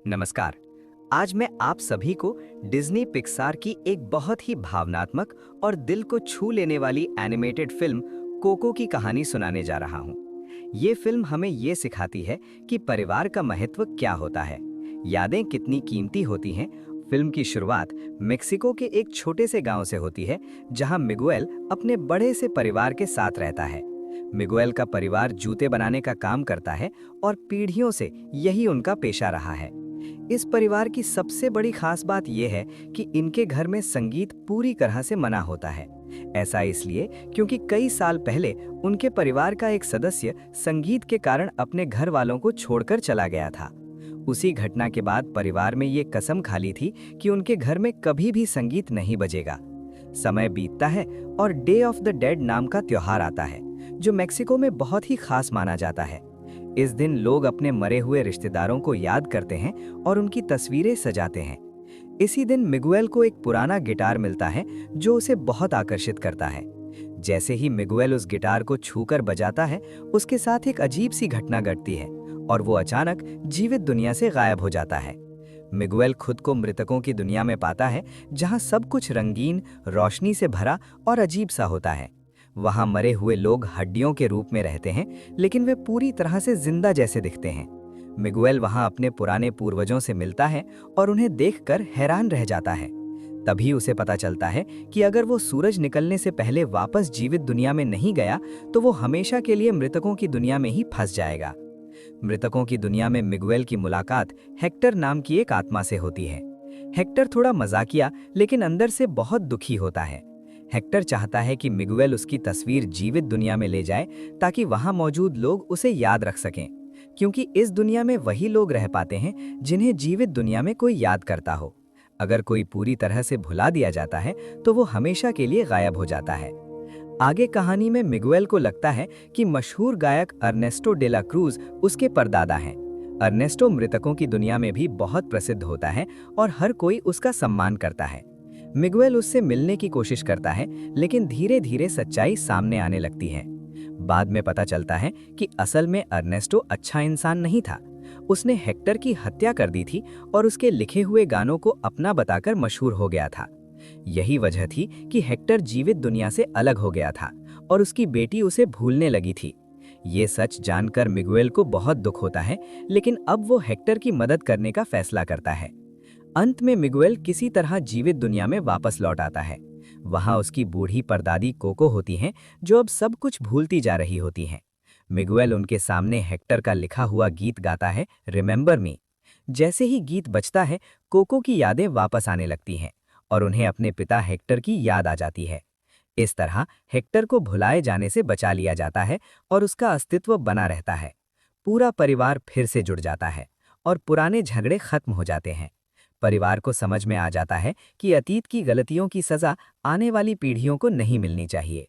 नमस्कार। आज मैं आप सभी को डिज्नी पिक्सार की एक बहुत ही भावनात्मक और दिल को छू लेने वाली एनिमेटेड फिल्म कोको की कहानी सुनाने जा रहा हूं। ये फिल्म हमें ये सिखाती है कि परिवार का महत्व क्या होता है, यादें कितनी कीमती होती हैं। फिल्म की शुरुआत मेक्सिको के एक छोटे से गांव से होती है, जहां मिगुएल अपने बड़े से परिवार के साथ रहता है। मिगुएल का परिवार जूते बनाने का काम करता है और पीढ़ियों से यही उनका पेशा रहा है। इस परिवार की सबसे बड़ी खास बात यह है कि इनके घर में संगीत पूरी तरह से मना होता है। ऐसा इसलिए क्योंकि कई साल पहले उनके परिवार का एक सदस्य संगीत के कारण अपने घर वालों को छोड़कर चला गया था। उसी घटना के बाद परिवार में ये कसम खा ली थी कि उनके घर में कभी भी संगीत नहीं बजेगा। समय बीतता है और डे ऑफ द डेड नाम का त्योहार आता है, जो मेक्सिको में बहुत ही खास माना जाता है। इस दिन लोग अपने मरे हुए रिश्तेदारों को याद करते हैं और उनकी तस्वीरें सजाते हैं। इसी दिन मिगुएल को एक पुराना गिटार मिलता है, जो उसे बहुत आकर्षित करता है। जैसे ही मिगुएल उस गिटार को छूकर बजाता है, उसके साथ एक अजीब सी घटना घटती है और वो अचानक जीवित दुनिया से गायब हो जाता है। मिगुएल खुद को मृतकों की दुनिया में पाता है, जहां सब कुछ रंगीन, रोशनी से भरा और अजीब सा होता है। वहां मरे हुए लोग हड्डियों के रूप में रहते हैं, लेकिन वे पूरी तरह से जिंदा जैसे दिखते हैं। मिगुएल वहां अपने पुराने पूर्वजों से मिलता है और उन्हें देखकर हैरान रह जाता है। तभी उसे पता चलता है कि अगर वो सूरज निकलने से पहले वापस जीवित दुनिया में नहीं गया, तो वो हमेशा के लिए मृतकों की दुनिया में ही फंस जाएगा। मृतकों की दुनिया में मिगुएल की मुलाकात हेक्टर नाम की एक आत्मा से होती है। हेक्टर थोड़ा मजाकिया लेकिन अंदर से बहुत दुखी होता है। हेक्टर चाहता है कि मिगुएल उसकी तस्वीर जीवित दुनिया में ले जाए, ताकि वहां मौजूद लोग उसे याद रख सकें, क्योंकि इस दुनिया में वही लोग रह पाते हैं जिन्हें जीवित दुनिया में कोई याद करता हो। अगर कोई पूरी तरह से भुला दिया जाता है तो वो हमेशा के लिए गायब हो जाता है। आगे कहानी में मिगुएल को लगता है कि मशहूर गायक अर्नेस्टो डे ला क्रूज उसके परदादा हैं। अर्नेस्टो मृतकों की दुनिया में भी बहुत प्रसिद्ध होता है और हर कोई उसका सम्मान करता है। मिगुएल उससे मिलने की कोशिश करता है, लेकिन धीरे धीरे सच्चाई सामने आने लगती है। बाद में पता चलता है कि असल में अर्नेस्टो अच्छा इंसान नहीं था। उसने हेक्टर की हत्या कर दी थी और उसके लिखे हुए गानों को अपना बताकर मशहूर हो गया था। यही वजह थी कि हेक्टर जीवित दुनिया से अलग हो गया था और उसकी बेटी उसे भूलने लगी थी। ये सच जानकर मिगुएल को बहुत दुख होता है, लेकिन अब वो हेक्टर की मदद करने का फैसला करता है। अंत में मिगुएल किसी तरह जीवित दुनिया में वापस लौट आता है। वहां उसकी बूढ़ी परदादी कोको होती हैं, जो अब सब कुछ भूलती जा रही होती हैं। मिगुएल उनके सामने हेक्टर का लिखा हुआ गीत गाता है, रिमेंबर मी। जैसे ही गीत बजता है, कोको की यादें वापस आने लगती हैं और उन्हें अपने पिता हेक्टर की याद आ जाती है। इस तरह हेक्टर को भुलाए जाने से बचा लिया जाता है और उसका अस्तित्व बना रहता है। पूरा परिवार फिर से जुड़ जाता है और पुराने झगड़े खत्म हो जाते हैं। परिवार को समझ में आ जाता है कि अतीत की गलतियों की सजा आने वाली पीढ़ियों को नहीं मिलनी चाहिए।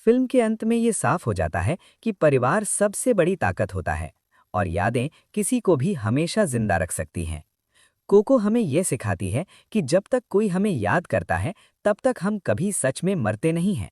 फिल्म के अंत में ये साफ हो जाता है कि परिवार सबसे बड़ी ताकत होता है और यादें किसी को भी हमेशा जिंदा रख सकती हैं। कोको हमें यह सिखाती है कि जब तक कोई हमें याद करता है, तब तक हम कभी सच में मरते नहीं हैं।